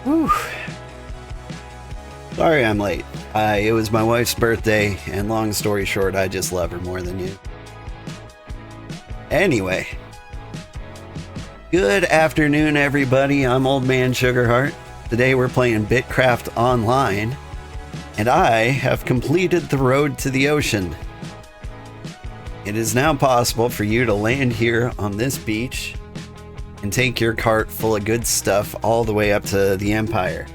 Whew. Sorry I'm late. It was my wife's birthday, and long story short, I just love her more than you. Anyway. Good afternoon, everybody. I'm Old Man Sugarheart. Today we're playing BitCraft Online, and I have completed the road to the ocean. It is now possible for you to land here on this beach and take your cart full of good stuff all the way up to the Empire.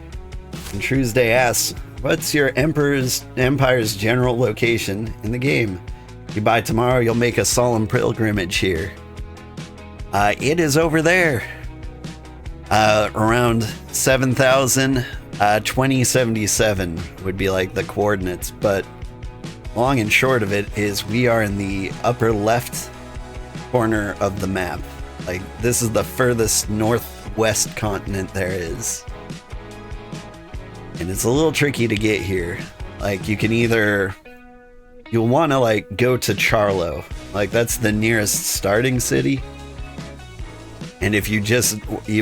And Tuesday asks, what's your Empire's general location in the game? If you buy tomorrow, you'll make a solemn pilgrimage here. It is over there. Around 7,000, 2077 would be like the coordinates, but long and short of it is we are in the upper left corner of the map. Like, this is the furthest northwest continent there is. And it's a little tricky to get here. Like, you can either... You'll want to, like, go to Charlo. Like, that's the nearest starting city. And if you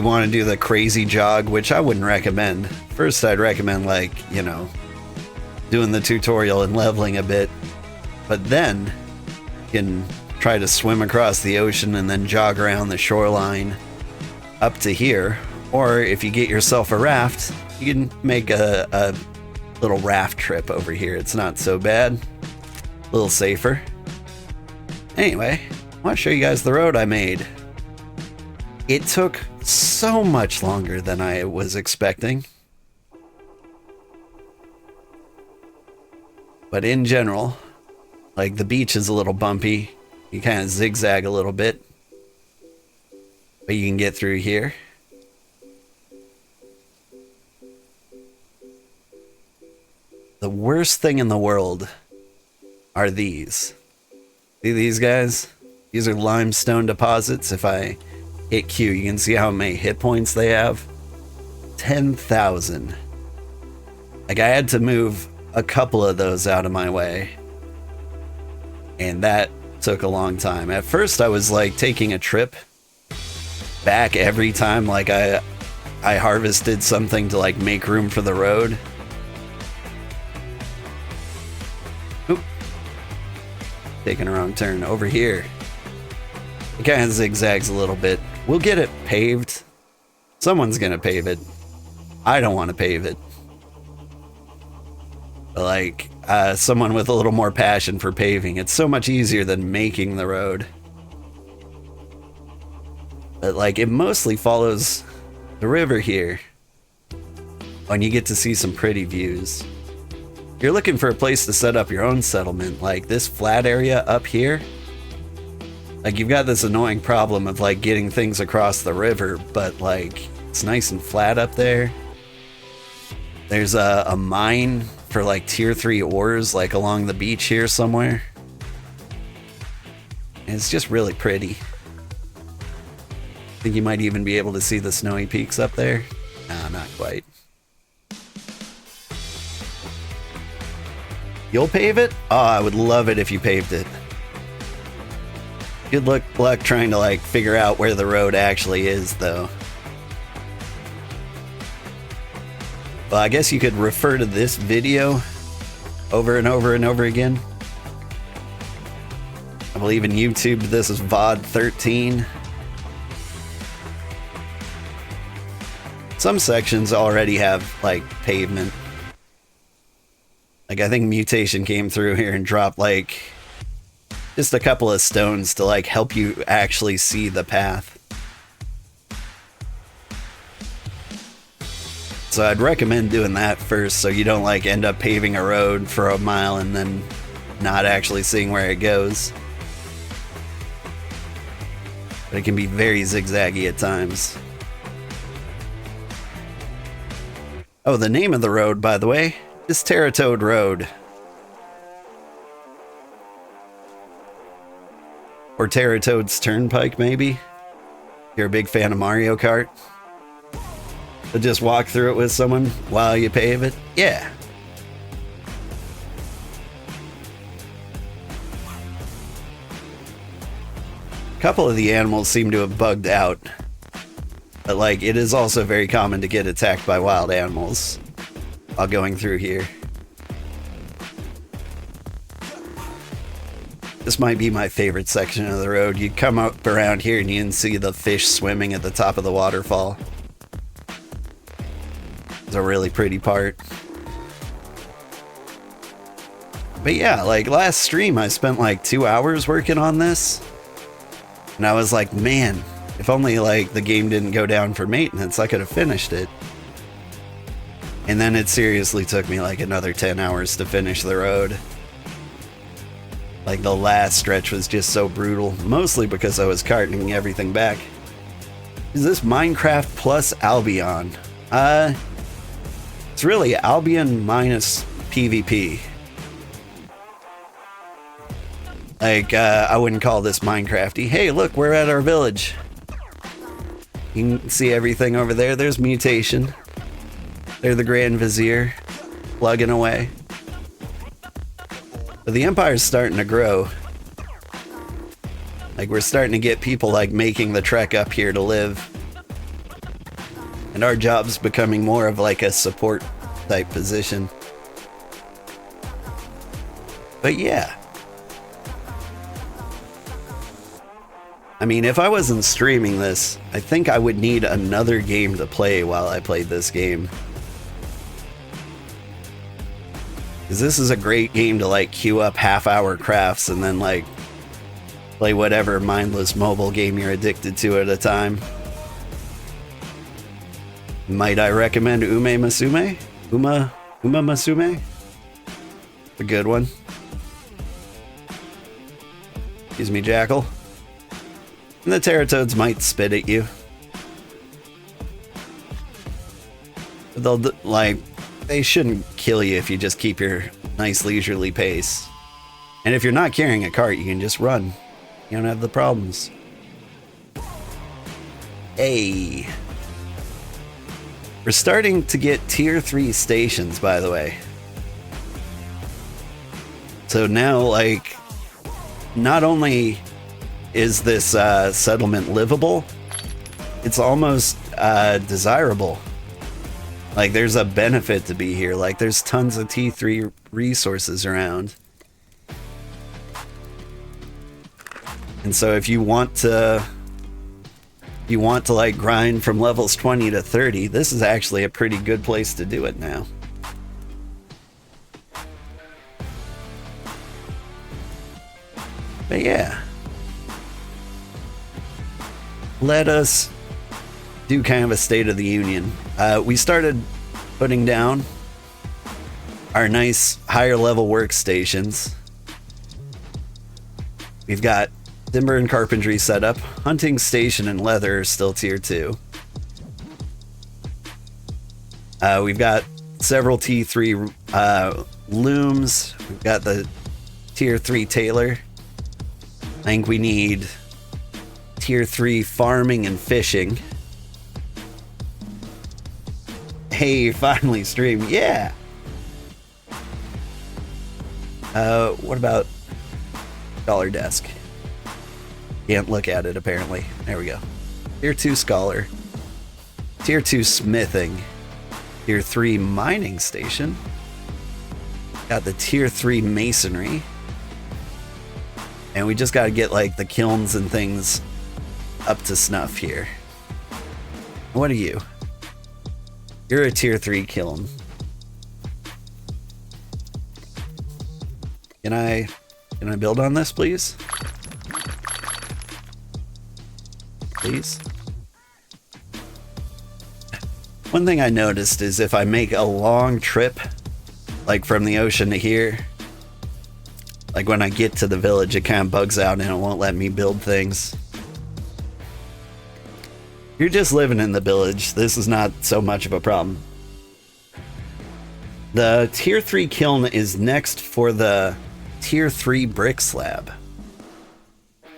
want to do the crazy jog, which I wouldn't recommend. First, I'd recommend, like, you know, doing the tutorial and leveling a bit. But then, you can try to swim across the ocean and then jog around the shoreline up to here. Or if you get yourself a raft, you can make a little raft trip over here. It's not so bad. A little safer. Anyway, I want to show you guys the road I made. It took so much longer than I was expecting. But in general, like, the beach is a little bumpy. You kind of zigzag a little bit. But you can get through here. The worst thing in the world are these. See these guys? These are limestone deposits. If I hit Q, you can see how many hit points they have. 10,000. Like, I had to move a couple of those out of my way. And that took a long time. At first, I was like taking a trip back every time like I harvested something to like make room for the road. Oop. Taking a wrong turn over here. It kind of zigzags a little bit. We'll get it paved. Someone's gonna pave it. I don't want to pave it. But like, someone with a little more passion for paving. It's so much easier than making the road. But like, it mostly follows the river here. And you get to see some pretty views. If you're looking for a place to set up your own settlement, like this flat area up here, like, you've got this annoying problem of like getting things across the river, but like, it's nice and flat up there. There's a mine for like tier 3 ores like along the beach here somewhere. And it's just really pretty. I think you might even be able to see the snowy peaks up there. Nah, not quite. You'll pave it? Oh, I would love it if you paved it. Good luck trying to like figure out where the road actually is, though. Well, I guess you could refer to this video over and over and over again. I believe in YouTube this is VOD 13. Some sections already have like pavement. Like, I think Mutation came through here and dropped like just a couple of stones to like help you actually see the path. So I'd recommend doing that first so you don't like end up paving a road for a mile and then not actually seeing where it goes. But it can be very zigzaggy at times. Oh, the name of the road, by the way, is Terratoad Road. Or Terratoad's Turnpike, maybe? You're a big fan of Mario Kart? To just walk through it with someone while you pave it? Yeah. A couple of the animals seem to have bugged out. But like, it is also very common to get attacked by wild animals while going through here. This might be my favorite section of the road. You come up around here and you can see the fish swimming at the top of the waterfall. It's a really pretty part. But yeah, like last stream I spent like 2 hours working on this. And I was like, man, if only like the game didn't go down for maintenance, I could have finished it. And then it seriously took me like another 10 hours to finish the road. Like the last stretch was just so brutal, mostly because I was carting everything back. Is this Minecraft plus Albion? It's really Albion minus PvP. Like, I wouldn't call this Minecrafty. Hey, look, we're at our village. You can see everything over there. There's Mutation. They're the Grand Vizier, plugging away. But the Empire's starting to grow. Like, we're starting to get people, like, making the trek up here to live. And our job's becoming more of, like, a support type position. But yeah. I mean, if I wasn't streaming this, I think I would need another game to play while I played this game. Because this is a great game to like queue up half-hour crafts and then like play whatever mindless mobile game you're addicted to at a time. Might I recommend Ume Masume? Uma Masume? A good one. Excuse me, Jackal. And the Terratoads might spit at you. But they'll, like, they shouldn't kill you if you just keep your nice leisurely pace. And if you're not carrying a cart, you can just run. You don't have the problems. Hey. We're starting to get tier 3 stations, by the way. So now, like, not only is this settlement livable, it's almost desirable. Like, there's a benefit to be here. Like, there's tons of T3 resources around. And so if you want to like grind from levels 20 to 30, this is actually a pretty good place to do it now. But yeah. Let us do kind of a State of the Union. We started putting down our nice higher level workstations. We've got timber and carpentry set up. Hunting station and leather are still tier 2. We've got several T3 looms. We've got the tier 3 tailor. I think we need tier 3 farming and fishing. Hey, finally stream. Yeah. What about Scholar Desk? Can't look at it apparently. There we go. Tier 2 Scholar. Tier 2 Smithing. Tier 3 Mining Station. Got the Tier 3 Masonry. And we just gotta get like the kilns and things up to snuff here. What are you? You're a tier 3 kiln. Can I build on this, please? Please? One thing I noticed is if I make a long trip, like from the ocean to here, like when I get to the village, it kind of bugs out and it won't let me build things. You're just living in the village. This is not so much of a problem. The tier 3 kiln is next for the tier 3 brick slab.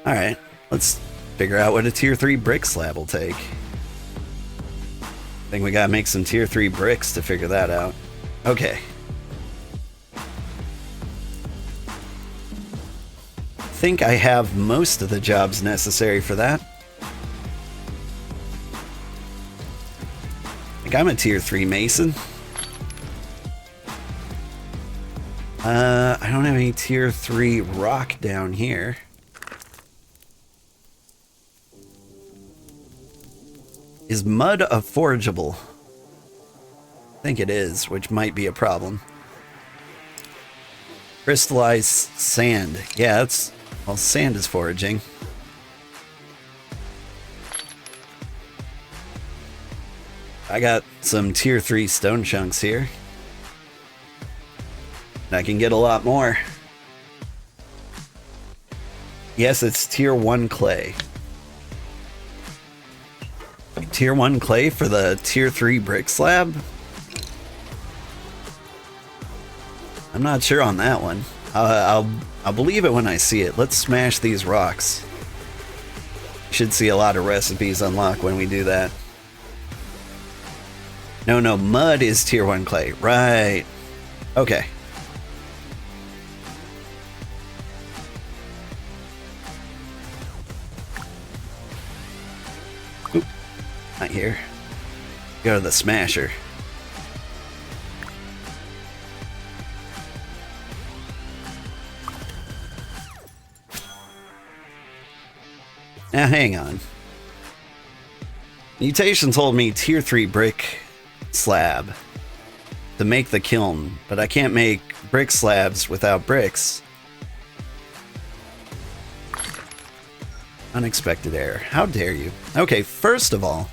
Alright, let's figure out what a tier 3 brick slab will take. I think we gotta make some tier 3 bricks to figure that out. Okay. I think I have most of the jobs necessary for that. think I'm a tier 3 mason. I don't have any tier 3 rock down here. Is mud a forageable? I think it is, which might be a problem. Crystallized sand. Yeah, that's... well, sand is foraging. I got some tier 3 stone chunks here. I can get a lot more. Yes, it's tier 1 clay. Tier 1 clay for the tier 3 brick slab? I'm not sure on that one. I'll believe it when I see it. Let's smash these rocks. Should see a lot of recipes unlock when we do that. No, mud is tier 1 clay. Right. Okay. Oop. Not here. Go to the smasher. Now hang on. Mutation told me tier 3 brick slab to make the kiln, but I can't make brick slabs without bricks. Unexpected error. How dare you? Okay, first of all,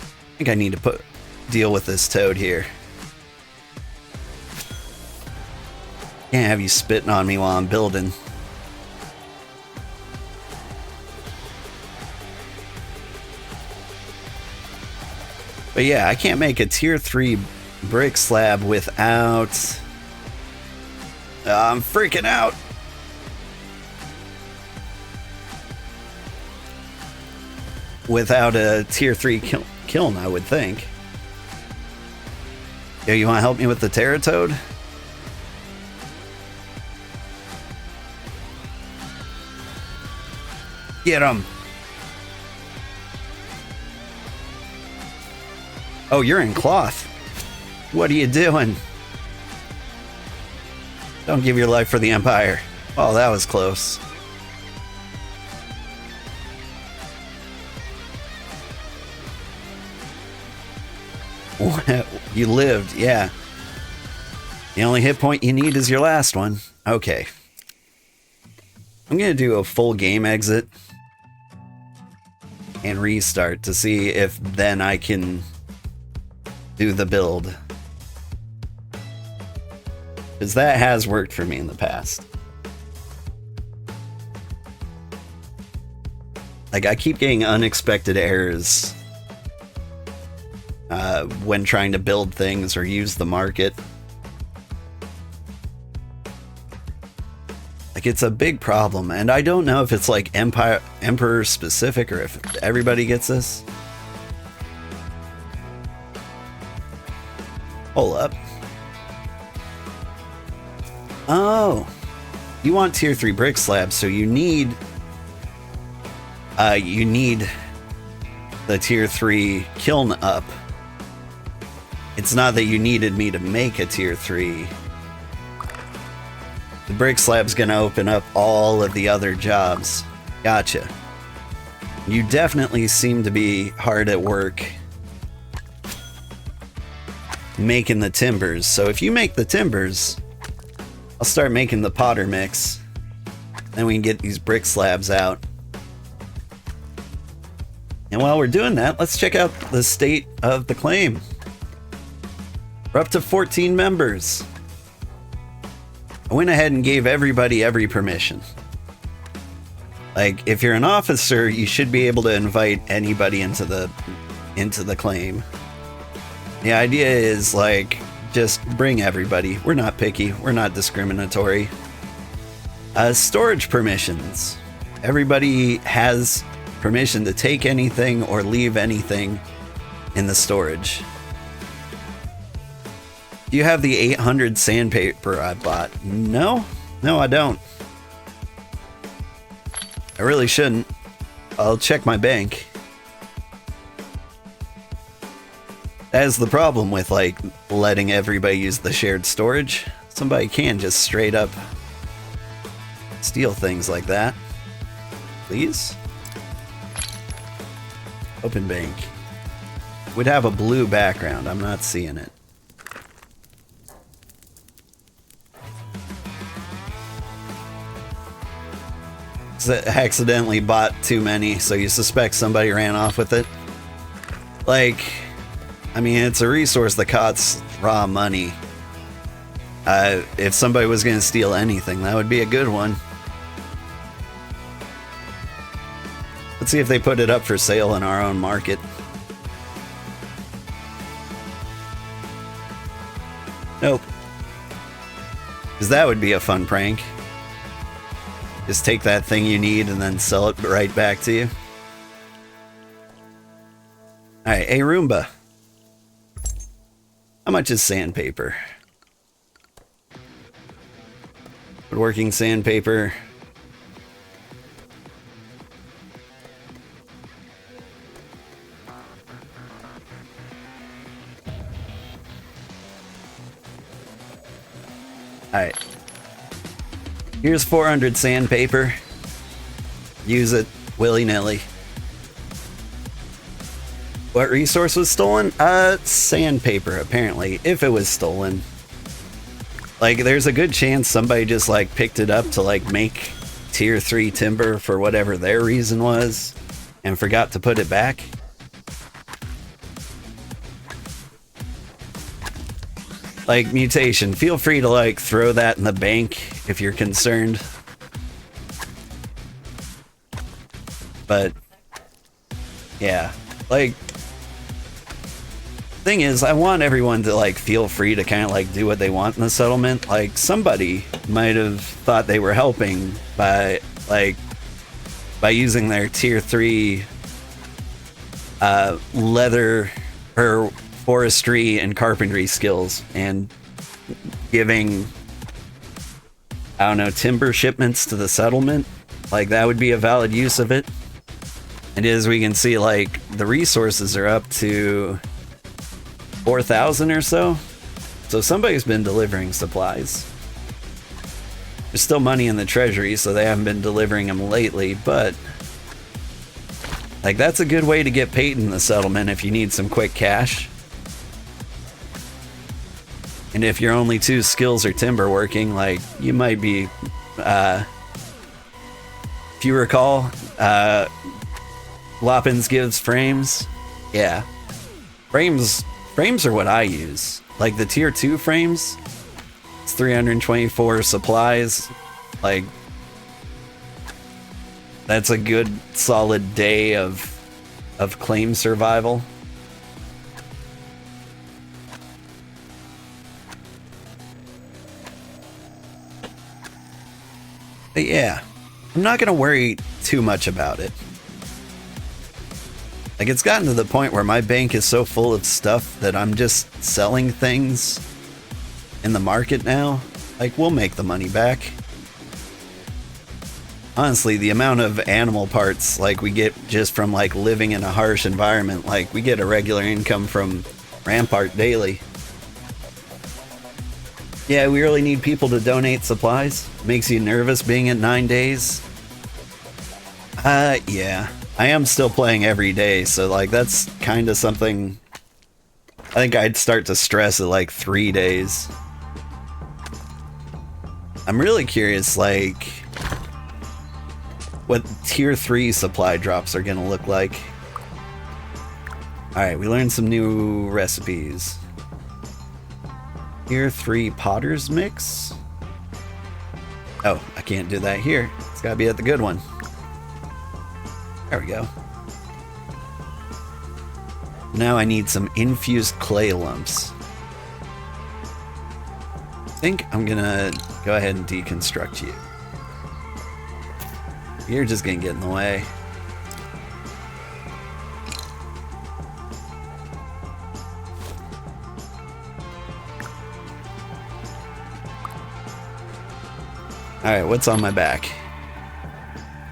I think I need to deal with this toad here. Can't have you spitting on me while I'm building. But yeah, I can't make a tier 3 brick slab without... I'm freaking out! Without a tier 3 kiln, I would think. Yo, you want to help me with the Terratoad? Get him! Oh, you're in cloth. What are you doing? Don't give your life for the Empire. Oh, that was close. You lived, yeah. The only hit point you need is your last one. Okay. I'm gonna do a full game exit and restart to see if then I can do the build, because that has worked for me in the past. Like, I keep getting unexpected errors when trying to build things or use the market. Like, it's a big problem, and I don't know if it's like Emperor specific or if everybody gets this. Hold up. Oh, you want tier 3 brick slabs, so you need the tier 3 kiln up. It's not that you needed me to make a tier 3. The brick slab's gonna open up all of the other jobs. Gotcha. You definitely seem to be hard at work making the timbers. So if you make the timbers, I'll start making the potter mix. Then we can get these brick slabs out. And while we're doing that, let's check out the state of the claim. We're up to 14 members. I went ahead and gave everybody every permission. Like, if you're an officer, you should be able to invite anybody into the claim. The idea is, like, just bring everybody. We're not picky. We're not discriminatory. Storage permissions. Everybody has permission to take anything or leave anything in the storage. Do you have the 800 sandpaper I bought? No, I don't. I really shouldn't. I'll check my bank. That is the problem with like letting everybody use the shared storage. Somebody can just straight up steal things like that. Please? Open bank. Would have a blue background. I'm not seeing it. Accidentally bought too many, so you suspect somebody ran off with it. Like, I mean, it's a resource that costs raw money. If somebody was going to steal anything, that would be a good one. Let's see if they put it up for sale in our own market. Nope. Because that would be a fun prank. Just take that thing you need and then sell it right back to you. Alright, a Roomba. How much is sandpaper? Woodworking sandpaper. Alright. Here's 400 sandpaper. Use it willy-nilly. What resource was stolen? Sandpaper, apparently, if it was stolen. Like, there's a good chance somebody just, like, picked it up to, like, make tier 3 timber for whatever their reason was, and forgot to put it back. Like, mutation, feel free to, like, throw that in the bank if you're concerned. But, yeah, like, thing is, I want everyone to, like, feel free to kind of, like, do what they want in the settlement. Like, somebody might have thought they were helping by, like, by using their tier 3 leather or forestry and carpentry skills and giving, I don't know, timber shipments to the settlement. Like, that would be a valid use of it. And as we can see, like, the resources are up to 4,000 or so. So somebody's been delivering supplies. There's still money in the treasury, so they haven't been delivering them lately, but like, that's a good way to get paid in the settlement if you need some quick cash. And if your only 2 skills are timber working, like, you might be, if you recall, Loppins gives frames. Yeah. Frames are what I use. Like, the tier 2 frames, it's 324 supplies. Like, that's a good solid day of claim survival. But yeah, I'm not gonna worry too much about it. Like, it's gotten to the point where my bank is so full of stuff that I'm just selling things in the market now. Like, we'll make the money back. Honestly, the amount of animal parts, like, we get just from, like, living in a harsh environment, like, we get a regular income from Rampart daily. Yeah, we really need people to donate supplies. Makes you nervous being at 9 days? Yeah. I am still playing every day, so, like, that's kind of something I think I'd start to stress at, like, 3 days. I'm really curious, like, what tier 3 supply drops are gonna look like. Alright, we learned some new recipes. Tier 3 potter's mix? Oh, I can't do that here. It's gotta be at the good one. There we go. Now I need some infused clay lumps. I think I'm gonna go ahead and deconstruct you. You're just gonna get in the way. Alright, what's on my back?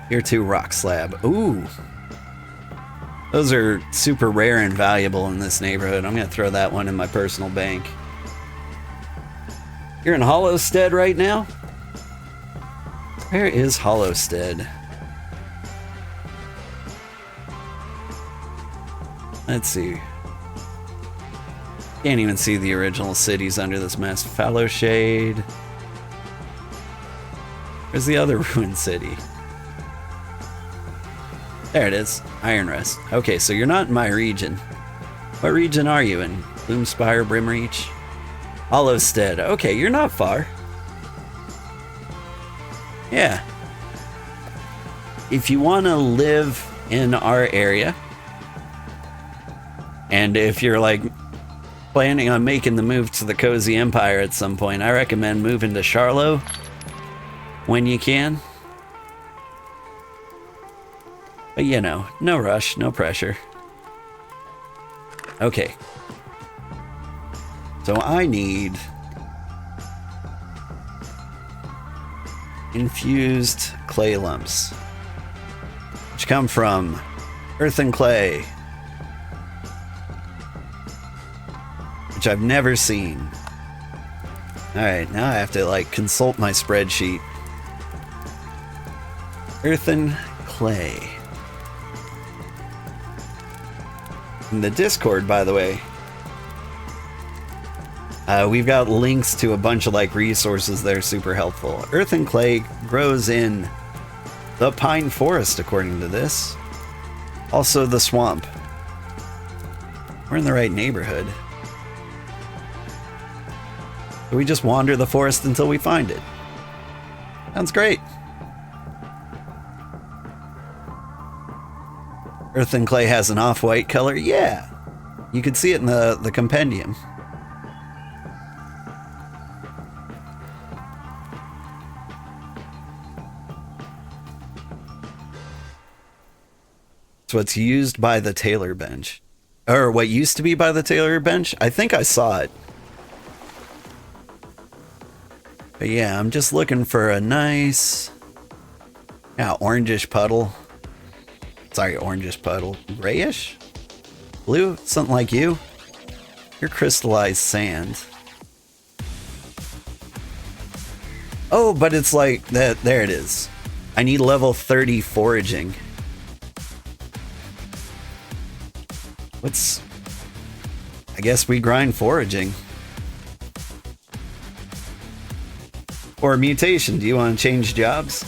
Tier 2 rock slab. Ooh. Those are super rare and valuable in this neighborhood. I'm going to throw that one in my personal bank. You're in Hollowstead right now? Where is Hollowstead? Let's see. Can't even see the original cities under this mess. Fallowshade. Where's the other ruined city? There it is. Ironrest. Okay, so you're not in my region. What region are you in? Gloomspire, Brimreach? Hollowstead. Okay, you're not far. Yeah. If you want to live in our area, and if you're like planning on making the move to the Cozy Empire at some point, I recommend moving to Charlotte when you can. But you know, no rush, no pressure. Okay. So I need infused clay lumps, which come from earth and clay, which I've never seen. Alright, now I have to like consult my spreadsheet. Earthen clay. In the Discord, by the way, we've got links to a bunch of like resources that are super helpful. Earth and clay grows in the pine forest, according to this. Also the swamp. We're in the right neighborhood. So we just wander the forest until we find it. Sounds great. Earth and clay has an off-white color. Yeah, you can see it in the compendium. It's what's used by the tailor bench. Or what used to be by the tailor bench. I think I saw it. But yeah, I'm just looking for a nice, orangish puddle. Sorry, orangish puddle. Grayish? Blue? Something like you? You're crystallized sand. Oh, but it's like that. There it is. I need level 30 foraging. I guess we grind foraging. Or mutation. Do you want to change jobs?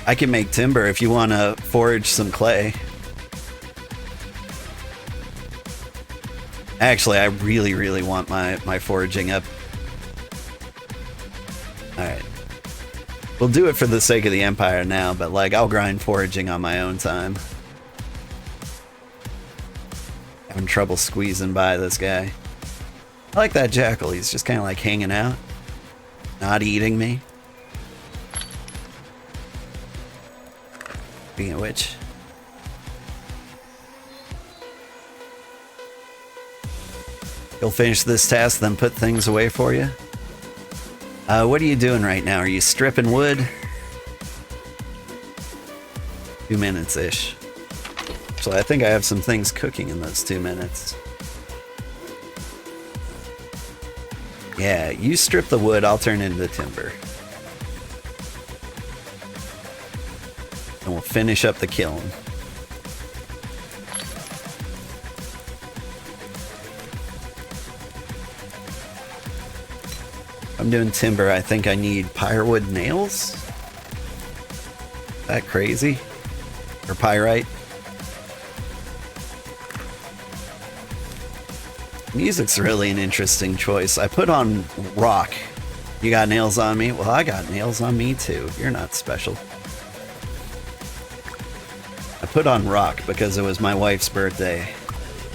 I can make timber if you want to forage some clay. Actually, I really, really want my foraging up. Alright. We'll do it for the sake of the Empire now, but like, I'll grind foraging on my own time. Having trouble squeezing by this guy. I like that jackal. He's just kind of like hanging out. Not eating me. Speaking of which, you'll finish this task, then put things away for you. What are you doing right now? Are you stripping wood? 2 minutes-ish. So I think I have some things cooking in those 2 minutes. Yeah, you strip the wood, I'll turn into timber. And we'll finish up the kiln. I'm doing timber. I think I need pyrowood nails. Is that crazy? Or pyrite? Music's really an interesting choice. I put on rock. You got nails on me? Well, I got nails on me too. You're not special. I put on rock because it was my wife's birthday.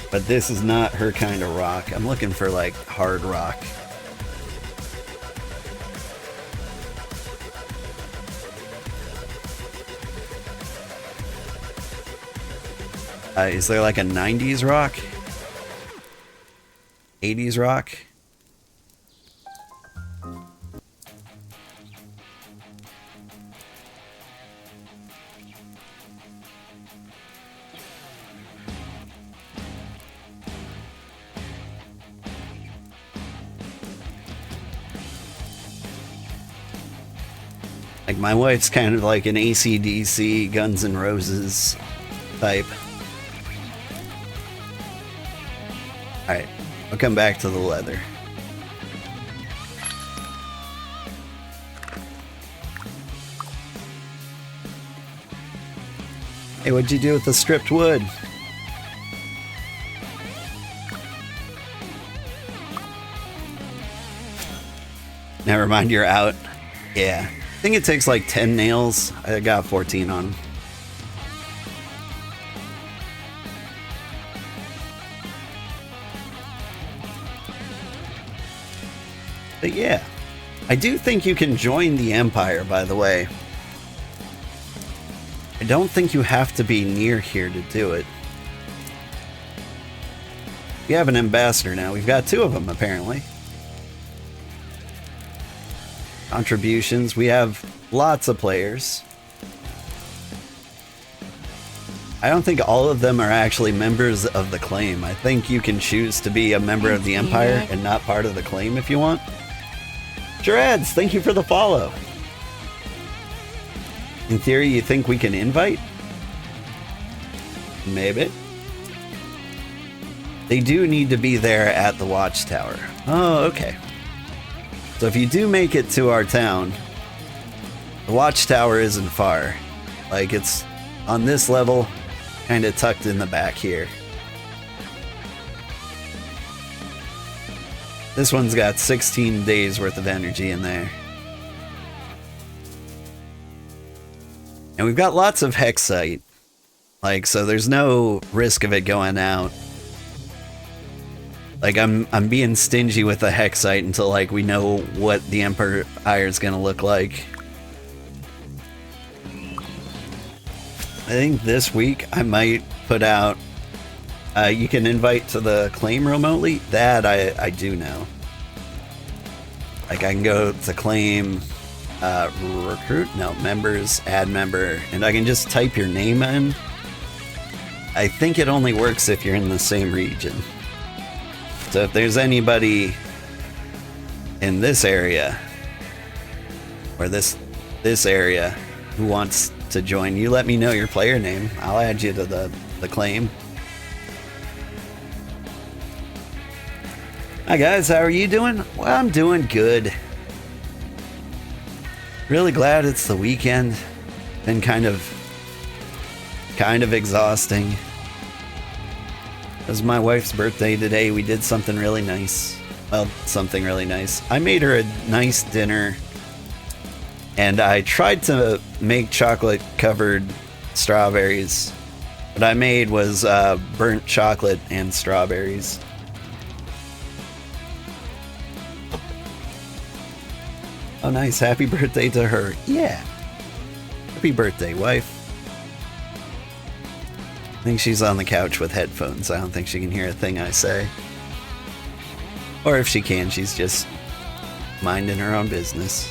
But this is not her kind of rock. I'm looking for like hard rock. Is there like a 90s rock? 80s rock? Like, my wife's kind of like an AC/DC, Guns N' Roses type. Alright, I'll come back to the leather. Hey, what'd you do with the stripped wood? Never mind, you're out. Yeah. I think it takes like 10 nails. I got 14 on them. But yeah. I do think you can join the Empire, by the way. I don't think you have to be near here to do it. We have an ambassador now. We've got 2 of them, apparently. Contributions. We have lots of players. I don't think all of them are actually members of the claim. I think you can choose to be a member of the Empire and not part of the claim if you want. Jerads, thank you for the follow. In theory, you think we can invite? Maybe. They do need to be there at the watchtower. Oh, okay. So if you do make it to our town, the watchtower isn't far. Like, it's on this level, kind of tucked in the back here. This one's got 16 days worth of energy in there. And we've got lots of hexite. Like, so there's no risk of it going out. Like, I'm being stingy with the hexite until, like, we know what the Empire is gonna look like. I think this week I might put out, you can invite to the claim remotely. That I do know. Like, I can go to claim, recruit? No, members, add member, and I can just type your name in. I think it only works if you're in the same region. So if there's anybody in this area, or this area, who wants to join, you let me know your player name. I'll add you to the claim. Hi guys, how are you doing? Well, I'm doing good. Really glad it's the weekend. Been kind of exhausting. It was my wife's birthday today. We did something really nice. Well, something really nice. I made her a nice dinner, and I tried to make chocolate-covered strawberries. What I made was burnt chocolate and strawberries. Oh, nice. Happy birthday to her. Yeah. Happy birthday, wife. I think she's on the couch with headphones. I don't think she can hear a thing I say. Or if she can, she's just minding her own business.